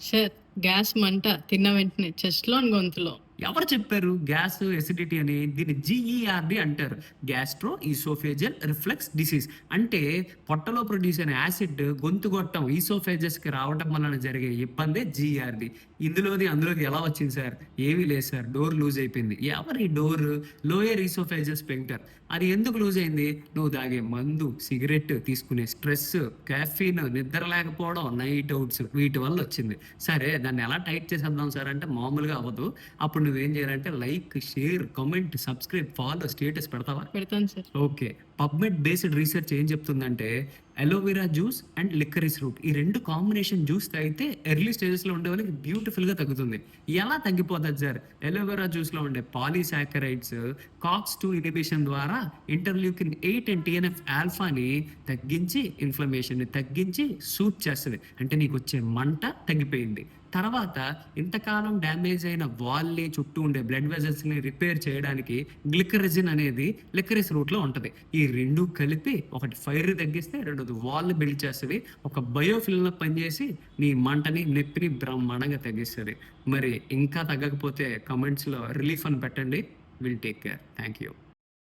Sir gas మంట తిన్న వెంటనే చెస్ట్‌లో అండ్ గొంతులో. ఎవరు చెప్పారు గ్యాస్ ఎసిడిటీ అని? దీన్ని జీఈఆర్డి అంటారు. Gastroesophageal reflex disease. అంటే పొట్టలో ప్రొడ్యూస్ అయిన యాసిడ్ గొంతు గొట్టం ఈసోఫేజస్కి రావటం వలన జరిగే ఇబ్బందే జీఈఆర్డి. అందులోకి ఎలా వచ్చింది సార్? ఏమీ లేదు సార్, డోర్ లూజ్ అయిపోయింది. ఎవరి డోర్? Lower ఈసోఫేజస్ sphincter. అది ఎందుకు లూజ్ అయింది? నువ్వు తాగే మందు, సిగరెట్, తీసుకునే స్ట్రెస్, కాఫీన్, నిద్ర లేకపోవడం, నైట్ అవుట్స్, వీటి వల్ల వచ్చింది. సరే దాన్ని ఎలా టైట్ చేసేద్దాం సార్ అంటే మామూలుగా అవ్వదు. అప్పుడు నువ్వేం చేయాలంటే like, share, comment, subscribe, follow, status పెడతావా? పెడతాను sir. Okay. PubMed based research ఏం చెప్తుందంటే అలోవెరా జ్యూస్ అండ్ లిక్కరిస్ రూట్, ఈ రెండు కాంబినేషన్ జ్యూస్ తాగితే ఎర్లీ స్టేజెస్లో ఉండే వాళ్ళకి బ్యూటిఫుల్గా తగ్గుతుంది. ఎలా తగ్గిపోతుంది సార్? అలోవెరా జ్యూస్లో ఉండే పాలీసాకరైడ్స్ కాక్స్2 ఇనిబిషన్ ద్వారా ఇంటర్ల్యూకిన్ 8 అండ్ టిఎన్ఎఫ్ ఆల్ఫాని తగ్గించి ఇన్ఫ్లమేషన్ని తగ్గించి సూట్ చేస్తుంది. అంటే నీకు వచ్చే మంట తగ్గిపోయింది. తర్వాత ఇంతకాలం డ్యామేజ్ అయిన వాల్ని, చుట్టూ ఉండే బ్లడ్ వెజల్స్ని రిపేర్ చేయడానికి గ్లికరిజిన్ అనేది లిక్కరిస్ రూట్లో ఉంటుంది. ఈ రెండు కలిపి ఒకటి ఫైర్ తగ్గిస్తే రెండోది వాల్ని బిల్డ్ చేస్తుంది. ఒక బయోఫిల్న పనిచేసి నీ మంటని, నొప్పిని బ్రహ్మాండంగా తగ్గిస్తుంది. మరి ఇంకా తగ్గకపోతే కమెంట్స్లో రిలీఫ్ అని పెట్టండి. Will take care. Thank you.